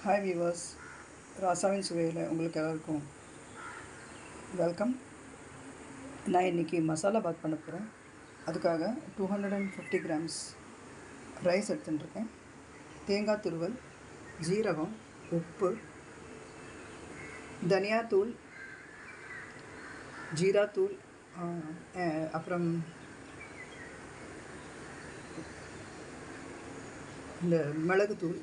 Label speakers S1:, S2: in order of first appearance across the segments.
S1: Hi viewers, ராசாவின் சுவையில் உங்களுக்கு எல்லாருக்கும் வெல்கம். நான் இன்றைக்கி மசாலா பாத் பண்ண போகிறேன். அதுக்காக 250 கிராம்ஸ் ரைஸ் எடுத்துட்டுருக்கேன். தேங்காய் துருவல், ஜீரகம், உப்பு, தனியாத்தூள், ஜீராத்தூள், அப்புறம் இந்த மிளகுத்தூள்,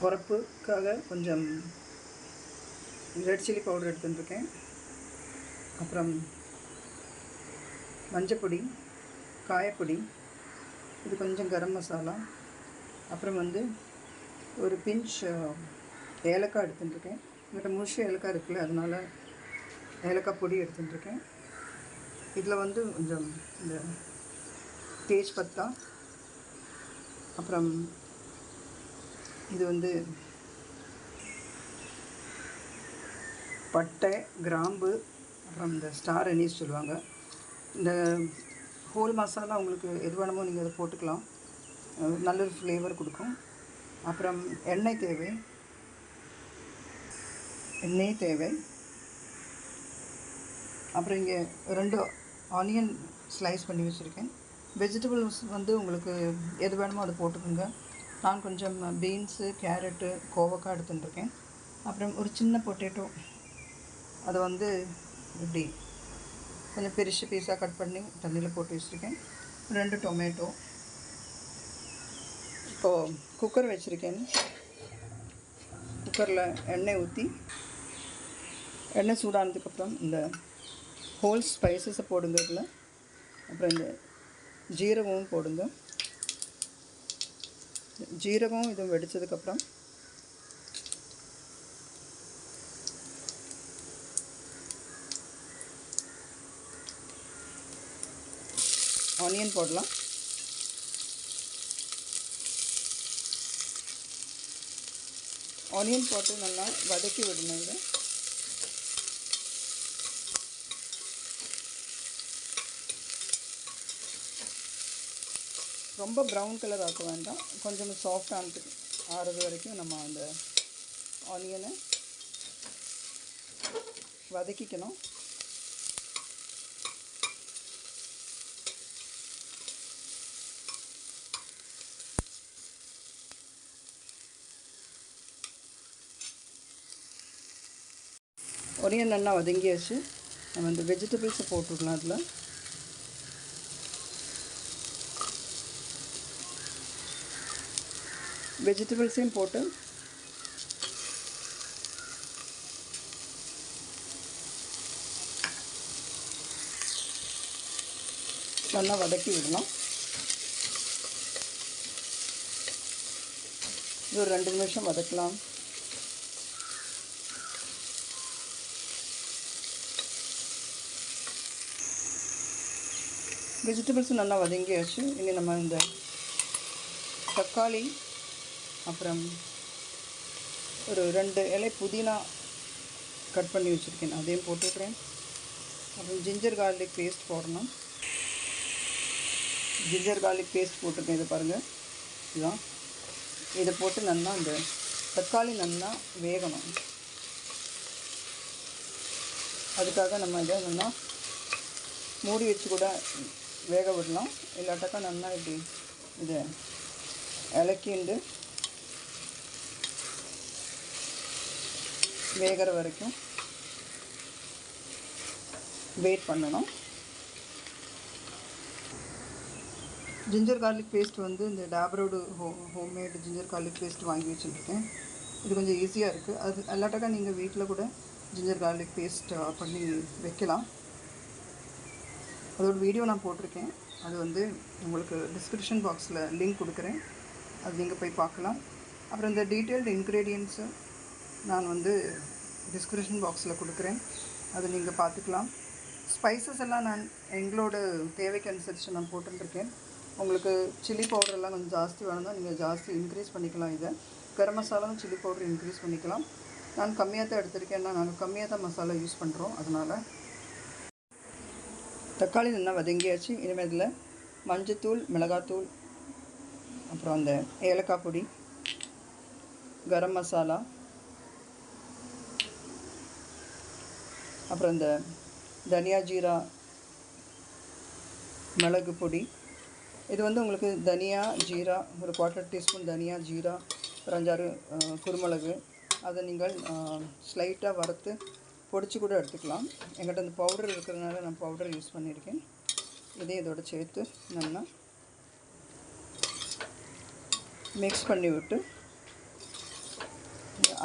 S1: உரப்புக்காக கொஞ்சம் ரெட் சில்லி பவுடர் எடுத்துட்டுருக்கேன். அப்புறம் மஞ்சப்பொடி, காயப்பொடி, இது கொஞ்சம் கரம் மசாலா, அப்புறம் ஒரு பிஞ்ச் ஏலக்காய் எடுத்துட்டுருக்கேன். என்கிட்ட முழுசு ஏலக்காய் இருக்குல்ல, அதனால் ஏலக்காய் பொடி எடுத்துட்டுருக்கேன். இதில் கொஞ்சம் இந்த தேஜ் பத்தா, அப்புறம் இது பட்டை, கிராம்பு, அப்புறம் இந்த ஸ்டார் அனீஸ் சொல்லுவாங்க. இந்த ஹோல் மசாலா உங்களுக்கு எது வேணுமோ நீங்கள் அதை போட்டுக்கலாம், நல்ல ஒரு ஃப்ளேவர் கொடுக்கும். அப்புறம் எண்ணெய் தேவை. அப்புறம் இங்கே 2 ஆனியன் ஸ்லைஸ் பண்ணி வச்சுருக்கேன். வெஜிடபிள்ஸ் உங்களுக்கு எது வேணுமோ அதை போட்டுக்கோங்க. நான் கொஞ்சம் பீன்ஸு, கேரட்டு, கோவக்காய் எடுத்துட்டுருக்கேன். அப்புறம் ஒரு சின்ன பொட்டேட்டோ, அதை இப்படி கொஞ்சம் பெருசு பீஸாக கட் பண்ணி தண்ணியில் போட்டு வச்சுருக்கேன். 2 டொமேட்டோ. இப்போது குக்கர் வச்சுருக்கேன். குக்கரில் எண்ணெய் ஊற்றி, எண்ணெய் சூடானதுக்கப்புறம் இந்த ஹோல் ஸ்பைசஸை போடுங்க இதில். அப்புறம் இந்த ஜீரகமும் போடுங்க. ஜீரகம் இதுவும் வெடித்ததுக்கப்புறம் ஆனியன் போடலாம். ஆனியன் போட்டு நல்லா வதக்கி விடணும். இதை ரொம்ப ப்ரௌன் கலர் ஆக்க வேண்டாம், கொஞ்சம் சாஃப்ட் ஆறது வரைக்கும் நம்ம அந்த ஆனியனை வதக்கிக்கணும். ஆனியன் நல்லா வதங்கியாச்சு. நம்ம இந்த வெஜிடபிள்ஸை போட்டுடலாம். அதில் வெஜிடபிள்ஸையும் போட்டு நல்லா வதக்கி விடலாம். இது ஒரு 2 நிமிஷம் வதக்கலாம். வெஜிடபிள்ஸும் நல்லா வதங்கியாச்சு. இனி நம்ம இந்த தக்காளி, அப்புறம் ஒரு 2 இலை புதினா கட் பண்ணி வச்சுருக்கேன், அதையும் போட்டுவிட்றேன். அப்புறம் ஜிஞ்சர் கார்லிக் பேஸ்ட் போடணும். ஜிஞ்சர் கார்லிக் பேஸ்ட் போட்டிருக்கேன். இதை பாருங்கள், இதுதான். இதை போட்டு நல்லா இந்த தக்காளி நல்லா வேகணும். அதுக்காக நம்ம இதை நல்லா மூடி வச்சு கூட வேக விடலாம். இல்லாட்டாக்கா நல்லா இப்படி இதை இலக்கிண்டு வேகிற வரைக்கும் வெயிட் பண்ணணும். ஜிஞ்சர் கார்லிக் பேஸ்ட் இந்த டாபரோடு ஹோம்மேட் ஜிஞ்சர் கார்லிக் பேஸ்ட் வாங்கி வச்சுருக்கேன். இது கொஞ்சம் ஈஸியாக இருக்குது. அது இல்லாட்டாக்கா நீங்கள் வீட்டில் கூட ஜிஞ்சர் கார்லிக் பேஸ்ட் பண்ணி வைக்கலாம். அதோட வீடியோ நான் போட்டிருக்கேன். அது உங்களுக்கு டிஸ்கிரிப்ஷன் பாக்ஸில் லிங்க் கொடுக்குறேன், அது நீங்கள் போய் பார்க்கலாம். அப்புறம் இந்த டீட்டெயில்டு இன்க்ரீடியன்ட்ஸு நான் டிஸ்கிரிப்ஷன் பாக்ஸில் கொடுக்குறேன், அதை நீங்கள் பார்த்துக்கலாம். ஸ்பைசஸ் எல்லாம் நான் எங்களோட தேவைக்கு அனுசரித்து நான் போட்டுருக்கேன். உங்களுக்கு சில்லி பவுடரெல்லாம் கொஞ்சம் ஜாஸ்தி வேணும்னா நீங்கள் ஜாஸ்தி இன்க்ரீஸ் பண்ணிக்கலாம். இதை கரம் மசாலாவும் சில்லி பவுடர் இன்க்ரீஸ் பண்ணிக்கலாம். நான் கம்மியாக தான் எடுத்திருக்கேன்னா, நாங்கள் கம்மியாக தான் மசாலா யூஸ் பண்ணுறோம். அதனால் தக்காளி நல்லா வதங்கியாச்சு. இனிமேல் இதில் மஞ்சத்தூள், மிளகாத்தூள், அப்புறம் அந்த ஏலக்காய் பொடி, கரம் மசாலா, அப்புறம் இந்த தனியா ஜீரா மிளகு பொடி. இது வந்து உங்களுக்கு தனியா ஜீரா ஒரு 1/4 டீஸ்பூன் தனியா ஜீரா, ஒரு 5-6 குருமிளகு, அதை நீங்கள் ஸ்லைட்டாக வறுத்து பொடிச்சு கூட எடுத்துக்கலாம். எங்கிட்ட இந்த பவுடர் இருக்கிறதுனால நான் பவுடர் யூஸ் பண்ணியிருக்கேன். இதையும் இதோட சேர்த்து நல்லா மிக்ஸ் பண்ணி விட்டு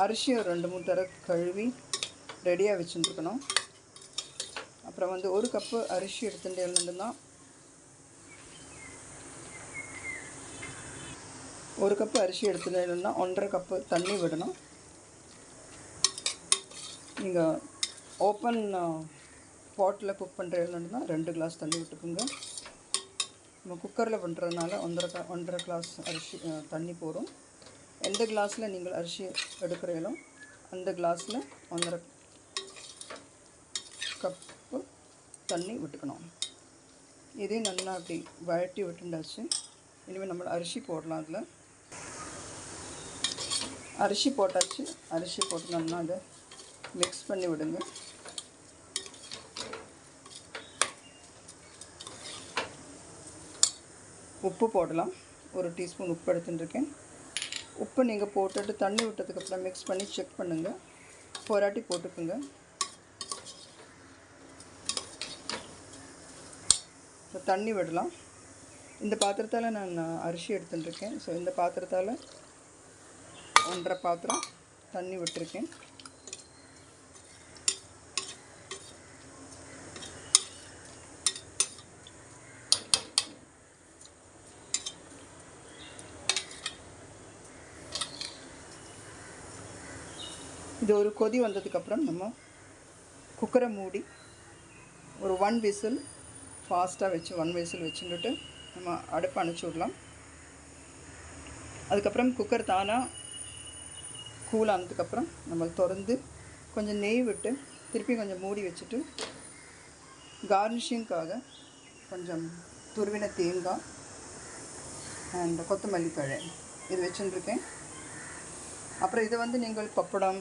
S1: அரிசி ஒரு 2-3 தடவை கழுவி ரெடியாக வச்சுருக்கணும். அப்புறம் வந்து 1 கப்பு அரிசி எடுத்துட்டேன்னா 1 கப்பு அரிசி எடுத்துட்டேன்னா 1.5 கப்பு தண்ணி விடணும். நீங்கள் ஓப்பன் பாட்டில் குக் பண்ணுறதுன்னா 2 கிளாஸ் தண்ணி விட்டுக்குங்க. நம்ம குக்கரில் பண்ணுறதுனால 1.5 கிளாஸ் அரிசி தண்ணி போடும். எந்த கிளாஸில் நீங்கள் அரிசி எடுக்கிறீங்களோ அந்த கிளாஸில் 1.5 கப்பு தண்ணி விட்டுக்கணும். இதே நல்லா அப்படி வழட்டி விட்டுண்டாச்சு. இனிமேல் நம்ம அரிசி போடலாம். அதில் அரிசி போட்டாச்சு. அரிசி போட்டு நல்லா அதை மிக்ஸ் பண்ணி விடுங்க. உப்பு போடலாம். 1 டீஸ்பூன் உப்பு எடுத்துட்டுருக்கேன். உப்பு நீங்கள் போட்டுட்டு தண்ணி விட்டதுக்கப்புறம் மிக்ஸ் பண்ணி செக் பண்ணுங்கள். போராட்டி போட்டுக்குங்க. இப்போ தண்ணி விடலாம். இந்த பாத்திரத்தால் நான் அரிசி எடுத்துட்டுருக்கேன். ஸோ இந்த பாத்திரத்தால் 1.5 பாத்திரம் தண்ணி விட்டுருக்கேன். இது ஒரு கொதி வந்ததுக்கப்புறம் நம்ம குக்கரை மூடி ஒரு 1 விசில் ஃபாஸ்ட்டாக வச்சு 1 விசில் வச்சுட்டு நம்ம அடுப்பை அணைச்சி விடலாம். அதுக்கப்புறம் குக்கர் தானாக கூல் ஆனதுக்கப்புறம் நம்ம திறந்து கொஞ்சம் நெய் விட்டு திருப்பி கொஞ்சம் மூடி வச்சுட்டு கார்னிஷிங்காக கொஞ்சம் துருவின தேங்காய் அண்ட் கொத்தமல்லி தழை இது வச்சுருக்கேன். அப்புறம் இது வந்து நீங்கள் பப்படம்,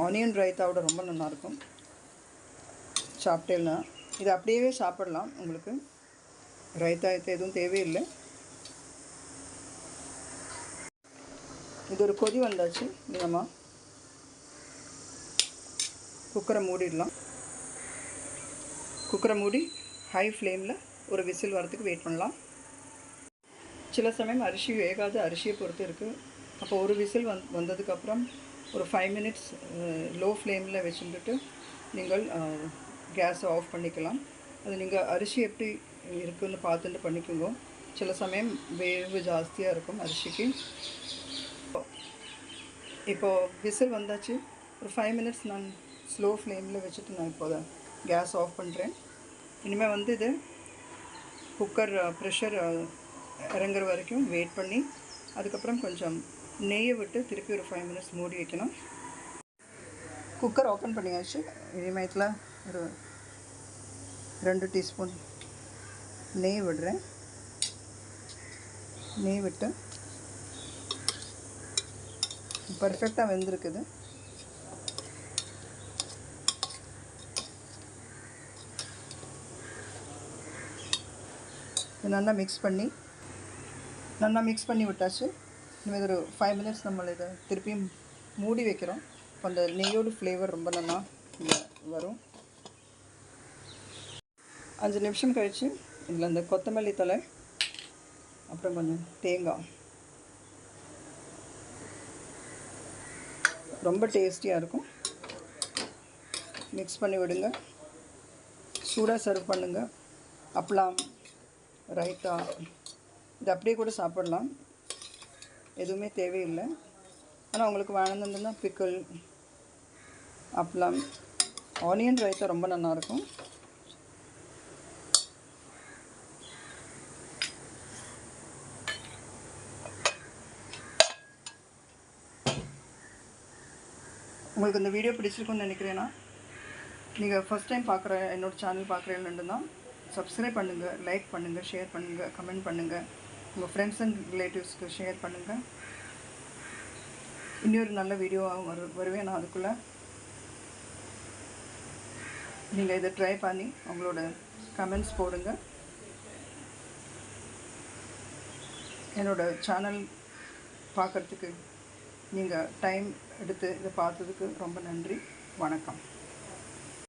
S1: ஆனியன் ரைத்தாவோட ரொம்ப நல்லாயிருக்கும் சாப்பிட்டேன்னா. இது அப்படியே சாப்பிடலாம். உங்களுக்கு ரைத்தா எதுவும் தேவையில்லை. இது ஒரு கொதி வந்தாச்சு. நம்ம குக்கரை மூடிடலாம். குக்கரை மூடி ஹை ஃப்ளேமில் ஒரு விசில் வரத்துக்கு வெயிட் பண்ணலாம். சில சமயம் அரிசி வேகாது, அரிசியை பொறுத்து இருக்குது. அப்போ ஒரு விசில் வந்ததுக்கப்புறம் ஒரு 5 மினிட்ஸ் லோ ஃப்ளேமில் வச்சுட்டு நீங்கள் கேஸை ஆஃப் பண்ணிக்கலாம். அது நீங்கள் அரிசி எப்படி இருக்குதுன்னு பார்த்துட்டு பண்ணிக்கோங்க. சில சமயம் வேவு ஜாஸ்தியாக இருக்கும் அரிசிக்கு. இப்போது விசில் வந்தாச்சு. ஒரு 5 மினிட்ஸ் நான் ஸ்லோ ஃப்ளேமில் வச்சுட்டு நான் இப்போ கேஸ் ஆஃப் பண்ணுறேன். இனிமேல் வந்து இது குக்கர் ப்ரெஷர் இறங்குற வரைக்கும் வெயிட் பண்ணி அதுக்கப்புறம் கொஞ்சம் நெய்யை விட்டு திருப்பி ஒரு 5 மினிட்ஸ் மூடி வைக்கணும். குக்கர் ஓப்பன் பண்ணியாச்சு. இனிமேல் ஒரு 2 டீஸ்பூன் நெய் விடுறேன். நெய் விட்டு பர்ஃபெக்டாக வெந்திருக்குது. நல்லா மிக்ஸ் பண்ணி விட்டாச்சு. இனிமேல் ஒரு 5 மினிட்ஸ் நம்ம இதை திருப்பியும் மூடி வைக்கிறோம். இப்போ அந்த நெய்யோட ஃப்ளேவர் ரொம்ப நல்லா வரும். 5 நிமிஷம் கழித்து இதில் அந்த கொத்தமல்லி தழை, அப்புறம் கொஞ்சம் தேங்காய், ரொம்ப டேஸ்டியாக இருக்கும். மிக்ஸ் பண்ணி விடுங்க. சூடாக சர்வ் பண்ணுங்கள். அப்பளம், ரைத்தா இது அப்படியே கூட சாப்பிடலாம். எதுவுமே தேவையில்லை. ஆனால் உங்களுக்கு வேணும்னா பிக்கிள், அப்பளம், ஆனியன் ரைத்தா ரொம்ப நல்லாயிருக்கும். உங்களுக்கு இந்த வீடியோ பிடிச்சிருக்குன்னு நினைக்கிறேன்னா, நீங்கள் ஃபஸ்ட் டைம் என்னோடய சேனல் பார்க்குறீங்கன்னா சப்ஸ்கிரைப் பண்ணுங்கள், லைக் பண்ணுங்கள், ஷேர் பண்ணுங்கள், கமெண்ட் பண்ணுங்கள். உங்கள் ஃப்ரெண்ட்ஸ் அண்ட் ரிலேட்டிவ்ஸ்க்கு ஷேர் பண்ணுங்கள். இன்னொரு நல்ல வீடியோவாக வருவேன் நான். அதுக்குள்ளே நீங்கள் இதை ட்ரை பண்ணி உங்களோட கமெண்ட்ஸ் போடுங்க. என்னோடய சேனல் பார்க்குறதுக்கு நீங்கள் டைம் எடுத்து இதை பார்த்ததுக்கு ரொம்ப நன்றி. வணக்கம்.